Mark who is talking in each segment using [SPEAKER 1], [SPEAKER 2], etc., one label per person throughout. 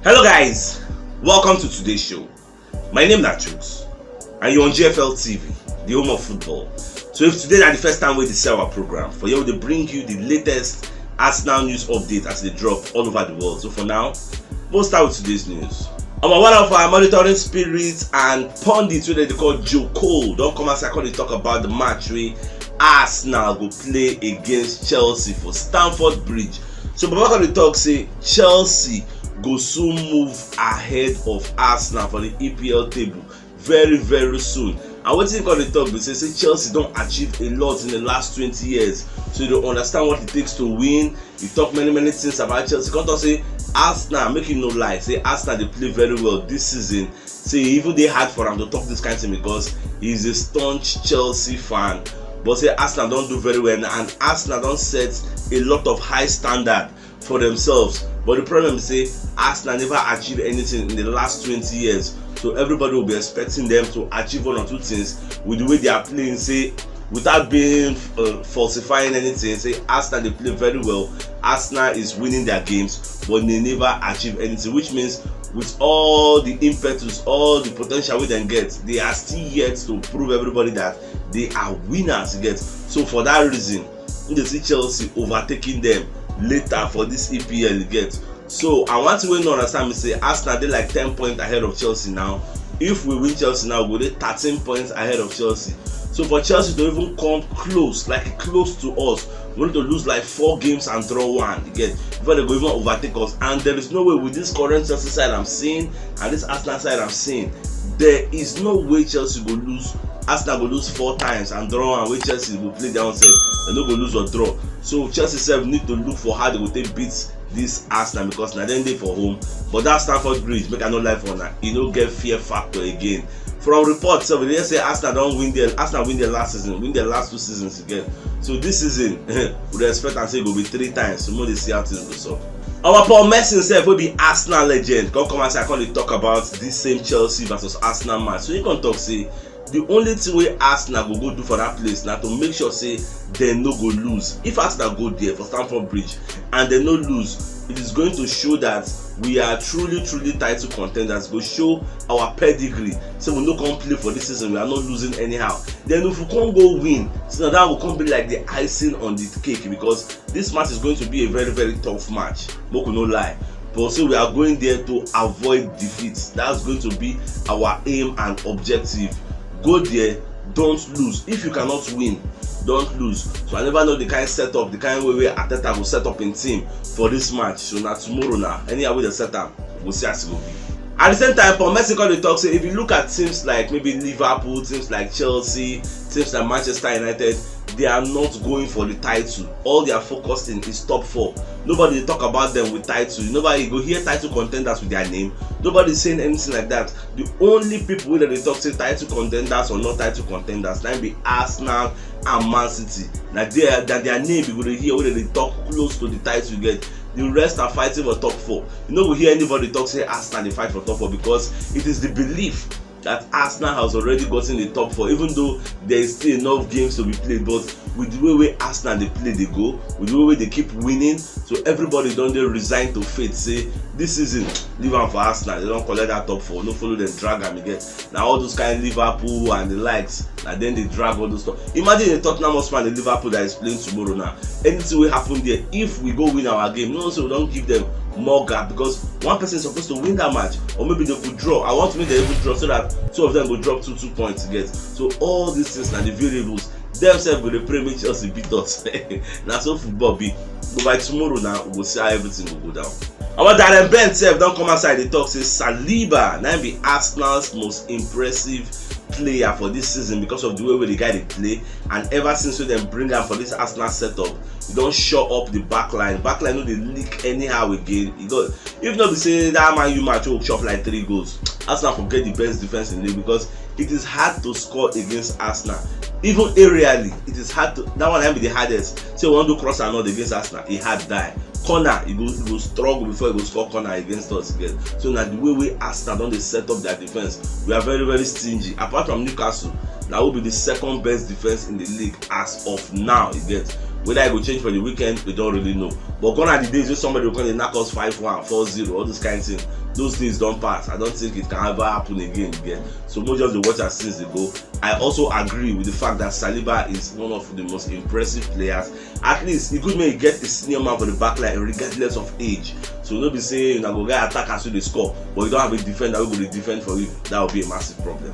[SPEAKER 1] Hello guys, welcome to today's show. My name is CHUKS and you're on GFL TV, the home of football. So if today is the first time we see our program, for you to bring you the latest Arsenal news update as they drop all over the world. So for now, we'll start with today's news. One of our monitoring spirits and pundits wey they call Joe Cole don't come as I call talk about the match where Arsenal go play against Chelsea for Stamford Bridge. So Baba dey talk say Chelsea go soon move ahead of Arsenal for the EPL table very soon. And what you call the talk, they say Chelsea don't achieve a lot in the last 20 years, so you don't understand what it takes to win. You talk many things about Chelsea. Can't say Arsenal, make you no lie, say Arsenal they play very well this season. Say even they hard for him to talk this kind of thing because he's a staunch Chelsea fan. But say Arsenal don't do very well, and Arsenal don't set a lot of high standard for themselves. But the problem is say Arsenal never achieved anything in the last 20 years. So everybody will be expecting them to achieve one or two things with the way they are playing. Say without being falsifying anything, say Arsenal they play very well. Arsenal is winning their games, but they never achieve anything. Which means with all the impetus, all the potential we then get, they are still yet to prove everybody that they are winners. Get so for that reason, they see Chelsea overtaking them later for this EPL get. So I want to understand me say Arsenal they like 10 points ahead of Chelsea now. If we win Chelsea now, we'll be 13 points ahead of Chelsea. So for Chelsea to even come close to us, we need to lose like 4 games and draw 1 again before they go even overtake us. And there is no way with this current Chelsea side I'm seeing and this Arsenal side I'm seeing, there is no way Chelsea will lose. Arsenal will lose 4 times and draw 1, where Chelsea will play their own self and no go lose or draw. So Chelsea self need to look for how they will take beat this Arsenal because now then they for home. But that Stamford Bridge, make I no lie for now, you don't get fear factor again. From reports, so they say Arsenal don't win Arsenal win their last season, win their last 2 seasons again. So this season, we expect and say it will be 3 times. So more they see how things go so. Our Paul Merson himself will be Arsenal legend. Come and say I can't talk about this same Chelsea versus Arsenal match. So you can talk say the only thing wey Arsenal go do for that place now to make sure say they no go lose. If Arsenal go there for Stamford Bridge and they no lose, it is going to show that we are truly title contenders. Go show our pedigree. So we no come play for this season, we are not losing anyhow. Then if we can't go win, so that will come be like the icing on the cake because this match is going to be a very tough match. Make we no lie. But so we are going there to avoid defeat. That's going to be our aim and objective. Go there, don't lose. If you cannot win, don't lose. So I never know the kind of setup, the kind of way where Ateta will set up in team for this match. So now tomorrow now, anyhow with the setup, we'll see as it will be. At the same time, for Mexico they talk say if you look at teams like maybe Liverpool, teams like Chelsea, teams like Manchester United, they are not going for the title. All they are focusing is top 4. Nobody talk about them with title. Nobody go hear title contenders with their name. Nobody saying anything like that. The only people that they talk say title contenders or not title contenders, that be Arsenal and Man City. Now their name you go hear whether they talk close to the title you get. The rest are fighting for top 4. You know we hear anybody talk say Arsenal they fight for top 4 because it is the belief that Arsenal has already gotten the top 4, even though there is still enough games to be played. But with the way Arsenal they play, they go, with the way they keep winning, so everybody don't they resign to fate. Say this season, leave them for Arsenal. They don't collect that top 4. No follow them, drag them again. Now all those kind of Liverpool and the likes, and then they drag all those stuff. Imagine the Tottenham Hotspur and the Liverpool that is playing tomorrow now. Anything will happen there if we go win our game. No, so we don't give them more gap because one person is supposed to win that match, or maybe they could draw. I want to make them even draw so that 2 of them will drop 2 points to get. So all these things are the variables. Themselves will pray make Chelsea beat us. Now so football be. But by tomorrow now we will see how everything will go down. Our Darren Ben self don't come outside the talk say Saliba now be Arsenal's most impressive player for this season because of the way the guy they play, and ever since we then bring him for this Arsenal setup, you don't show up the backline no they leak anyhow again. You got if not be say that man you match will chop like 3 goals. Arsenal forget the best defense in the league because it is hard to score against Arsenal. Even aerially, it is hard to. That one might be the hardest. So want to cross and not against Arsenal, he had die. Corner, he will struggle before he will score corner against us again. So now the way we Arsenal don't they set up their defense, we are very stingy. Apart from Newcastle, that will be the second best defense in the league as of now. You get Whether it will change for the weekend, we don't really know. But gone are the days where somebody will come and knock us 5-1, 4-0, all those kind of things. Those things don't pass. I don't think it can ever happen again. So more just the watch as since ago. I also agree with the fact that Saliba is one of the most impressive players. At least it could make get a senior man for the back line regardless of age. So don't be saying go get attack as they score, but you don't have a defender who will defend for you. That will be a massive problem.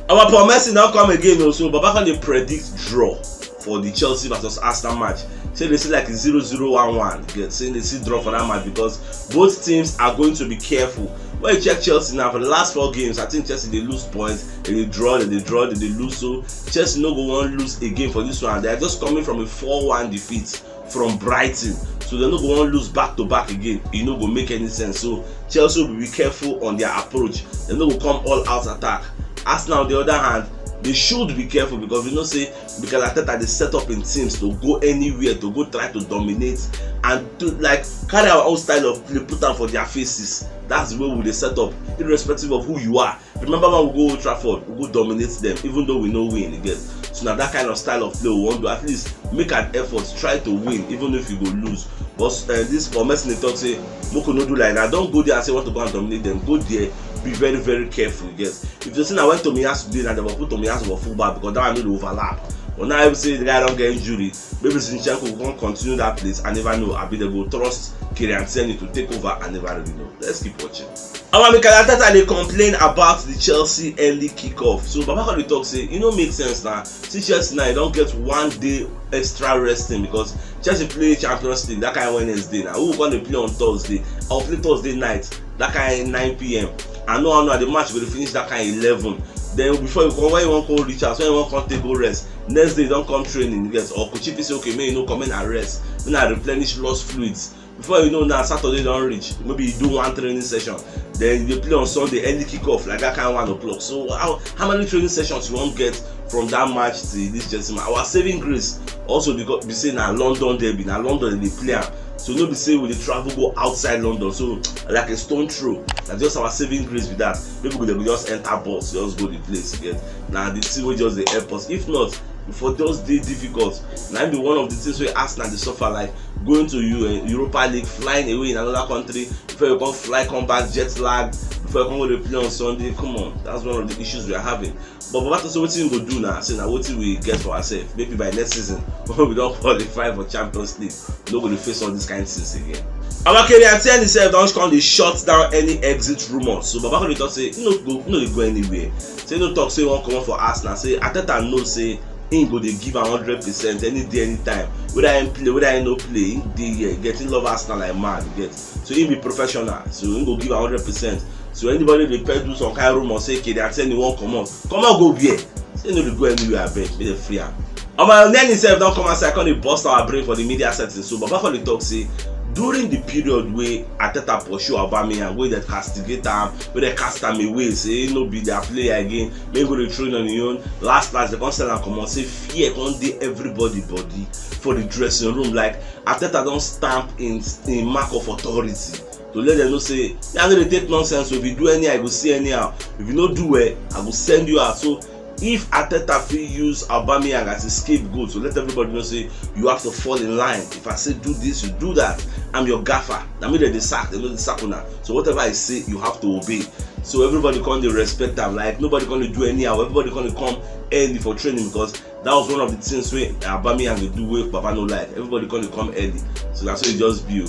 [SPEAKER 1] Our Messi now come again also, but back on the predict draw for the Chelsea versus Arsenal match. Say they see like a 0-0-1-1. Saying they see draw for that match because both teams are going to be careful. When you check Chelsea now, for the last 4 games, I think Chelsea they lose points, and they draw, then they lose. So Chelsea no go want lose again for this one. They are just coming from a 4-1 defeat from Brighton. So they're not going to lose back to back again. It no go make any sense. So Chelsea will be careful on their approach. They're not going to come all out attack. Arsenal on the other hand, they should be careful because we know say because Arteta they set up in teams to go anywhere, to go try to dominate and to like carry our own style of play, put them for their faces. That's the way we they set up, irrespective of who you are. Remember when we go Old Trafford, we go dominate them, even though we know win again. So now that kind of style of play we want to at least make an effort, try to win, even if you go lose. But this for Messi talk say, Moko no do like that. Don't go there and say want to go and dominate them. Go there, be very, very careful. If you see I went to Mias today and they will put Mias over fullback because that one no overlap. But now I say the guy don't get injury, maybe Zinchenko will continue that place. I never know. I be they go trust Kylian to take over. I never really know. Let's keep watching. Our Mikel Arteta they complain about the Chelsea early kickoff. So Baba can talk say it don't make sense now. See Chelsea now, you don't get 1 day extra resting because Chelsea play Champions League that kind of Wednesday now. Who gonna play on Thursday? I'll play Thursday night that kind of 9 p.m. I know the match will finish that kind of 11. Then before you come, when you want to reach out, when you want to come take go rest, next day don't come training, or Kuchipi say okay, may you come in and rest, then I replenish lost fluids. Before you know now Saturday don't reach, maybe you do 1 training session, then you play on Sunday early kickoff like that kind of 1 o'clock. So how many training sessions you won't get from that match to this Chelsea match? Our saving grace also because we say now London derby, now London they play. So no be say we dey travel go outside London, so like a stone throw. Na just our saving grace with that. People go just enter bus, just go the place again. Now the team will just dey help us. If not, for just dey difficult. Now be one of the things where Arsenal dey suffer like going to Europa League, flying away in another country before you come back jet lag. Before you come go to play on Sunday, come on, that's one of the issues we are having. But Baba so what we go do now? Say now what we get for ourselves. Maybe by next season when we don't qualify for Champions League, no going to face all these kind of things again. Our Kylian himself don't come to shut down any exit rumors. So Baba can talk say no go anywhere. Say no talk say one come on for Arsenal. Say Arteta no say he go dey give 100% any day anytime. Whether he play, whether he no play, he dey here getting love Arsenal like mad. So he be professional. So he go give 100%. So anybody dey do some kind of rumor say Kylian he won't come out go where? Say no dey go anywhere abeg, make dem free am. Then himself don't come outside, come dey burst our brain for the media settings. So Baba for the talk say during the period where Arteta pursue Aubameyang, where they castigate him, where they cast him away, say no be their player again, maybe go to train on your own. Last they come sell and come on, say fear can't dey everybody body for the dressing room. Like Arteta don't stamp in mark of authority to let them know say I no dey take nonsense. So if you do anyhow, I go see anyhow. If you no do well, I go send you out. So if Arteta fit use Aubameyang as a scapegoat, so let everybody know say you have to fall in line. If I say do this, you do that. I'm your gaffer. I mean they sack, they know the sack now. So whatever I say, you have to obey. So everybody can respect them. Like nobody can do anyhow. Everybody can come early for training because that was one of the things where Aubameyang they do with Baba no like. Everybody can come early. So that's what it just be.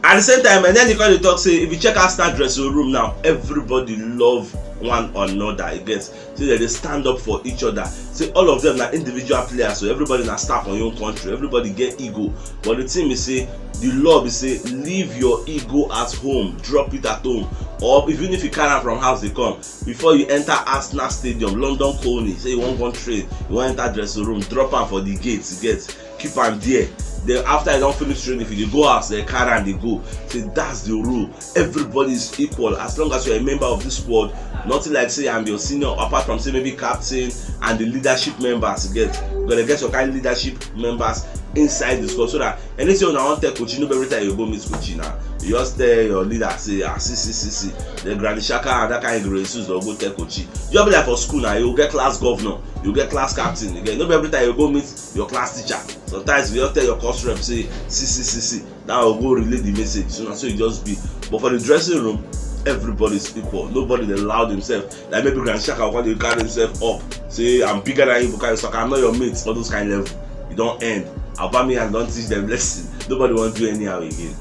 [SPEAKER 1] At the same time, and then you can talk say if you check our start dressing room now, everybody love one another. You get so that they stand up for each other. Say all of them are individual players, so everybody na staff on your own country. Everybody get ego, but the team is say the law be say leave your ego at home, drop it at home, or even if you carry from house they come before you enter Arsenal Stadium, London Coney. Say you want one trade, you want enter dressing room, drop am for the gates. You get keep am there. Then after I don't finish training, if you go out, they carry and they go. Say that's the rule. Everybody is equal as long as you're a member of this squad. Nothing like say I'm your senior, apart from say maybe captain and the leadership members. You're gonna get your kind of leadership members inside the squad so that anything you want to tell coach, you know every time you go meet coach now. you just tell your leader say see the Granny Xhaka and that kind of Jesus or go tell coach. You just be like for school now, you get class governor, you get class captain, you get not every time you go meet your class teacher. Sometimes you just tell your course rep say see now will go relay the message. So you just be. But for the dressing room, everybody is equal. Nobody dey loud himself. Like maybe Granny Xhaka when they carry himself up, say I'm bigger than you because I'm not your mate. For those kind of level, you don't end. Aubameyang don't teach them lesson. Nobody want to do anyhow again.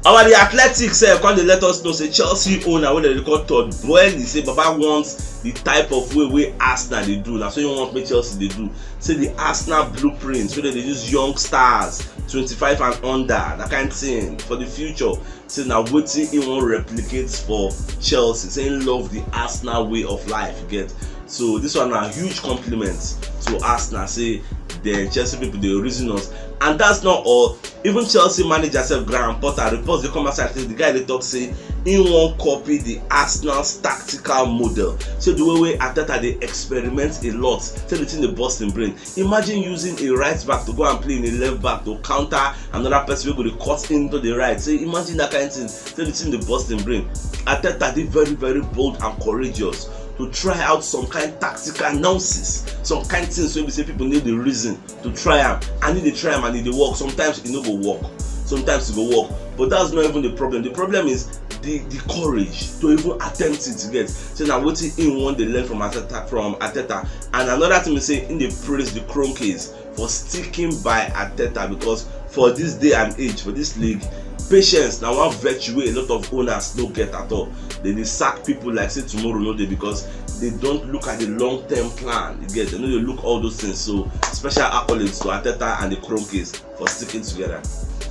[SPEAKER 1] Our the athletics when they let us know say Chelsea owner when they record Todd Boehly say Baba wants the type of way Arsenal they do. That's what you want make Chelsea they do. Say the Arsenal blueprint where they use young stars 25 and under, that kind of thing for the future. Say now waiting he won't replicate for Chelsea. Saying love the Arsenal way of life, you get. So this one a huge compliment to Arsenal. Say the Chelsea people they reason us. And that's not all. Even Chelsea manager self Graham Potter reports the come outside. The guy they talk say he won't copy the Arsenal's tactical model. So the way Arteta they experiment a lot. Tell the thing the Boston brain. Imagine using a right back to go and play in a left back to counter another person who go to cut into the right. So imagine that kind of thing. Tell the thing the Boston brain. Arteta they very bold and courageous to try out some kind of tactical nonsense, some kind of things where we say people need the reason to try them. I need to try them and need to work. Sometimes it no go work, sometimes it go work. But that's not even the problem. The problem is the courage to even attempt it to get. So now what in one they learn from Arteta. And another thing we say in the praise the Kroenkes for sticking by Arteta, because for this day and age, for this league, patience now one virtue a lot of owners don't get at all. They sack people like say tomorrow no day because they don't look at the long-term plan. You get, they know they look all those things. So special accolades to Arteta and the Kroenkes for sticking together.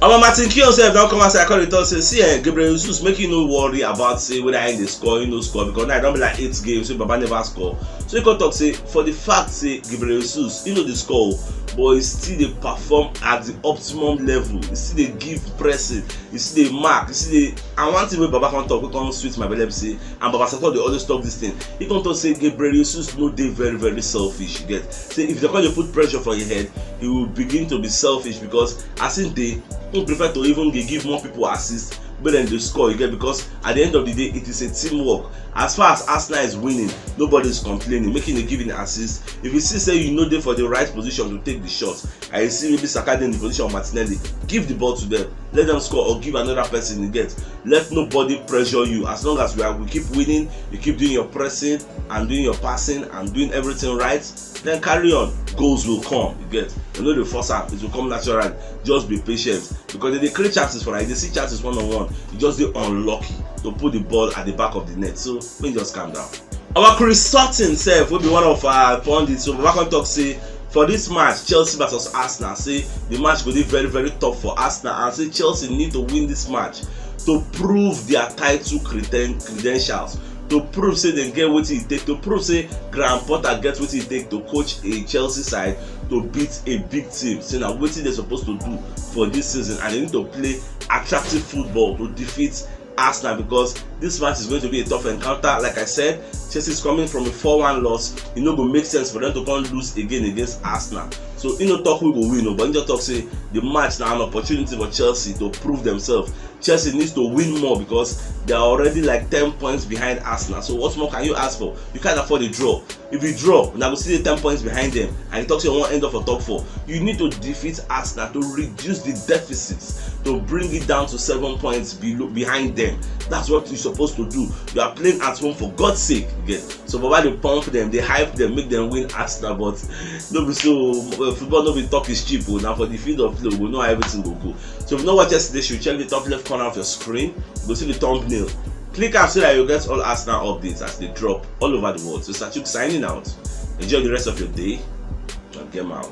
[SPEAKER 1] Our Martin Keown self don't come outside call it all say see Gabriel Jesus make you no worry about say whether I in the score, you know score because now I don't be like 8 games so Baba never score. So you can talk say for the fact say Gabriel Jesus you know the score, but he still they perform at the optimum level. He still they give pressing, he still they mark, he still they. And one thing when Baba can talk, we can switch my belly say and Baba Sato they always talk this thing. He can talk say Gabriel Jesus no they very selfish. You get say if they call you put pressure for your head, he will begin to be selfish because as in they prefer to even give more people assist but then they score, you get, because at the end of the day it is a teamwork. As far as Arsenal is winning, nobody is complaining, making a giving assist. If you see say you know they for the right position to take the shot, and you see maybe Saka in the position of Martinelli, give the ball to them, let them score or give another person. You get, let nobody pressure you. As long as we keep winning, you keep doing your pressing and doing your passing and doing everything right, then carry on. Goals will come. You get, you know the first half it will come naturally. Just be patient because they create chances for like they see chances 1-on-1. You just get unlucky to put the ball at the back of the net. So let me just calm down. Our Chris Sutton self will be one of our pundits. So Baba can talk say for this match Chelsea versus Arsenal, say the match will be very tough for Arsenal and say Chelsea need to win this match to prove their title credentials, to prove say they get what it take, to prove say Graham Potter gets what it take to coach a Chelsea side to beat a big team. Say now what they're supposed to do for this season, and they need to play attractive football to defeat Arsenal, because this match is going to be a tough encounter. Like I said, Chelsea is coming from a 4-1 loss. It no go make sense for them to come lose again against Arsenal. So you know talk we go win, but you just talk say the match now an opportunity for Chelsea to prove themselves. Chelsea needs to win more because they are already like 10 points behind Arsenal. So what more can you ask for? You can't afford a draw. If you draw, now we see the 10 points behind them, and it talks you one end of a top 4. You need to defeat Arsenal to reduce the deficits, to bring it down to 7 points behind them. That's what you're supposed to do. You are playing at home for God's sake. Again. So while they pump them, they hype them, make them win Arsenal, but no be so football no be talk is cheap. Now for the field of play, we know how everything will go. So if you know what yesterday, you check the top left corner of your screen. You go see the thumbnail. Click up so that you get all Arsenal updates as they drop all over the world. So CHUKS signing out. Enjoy the rest of your day and get out.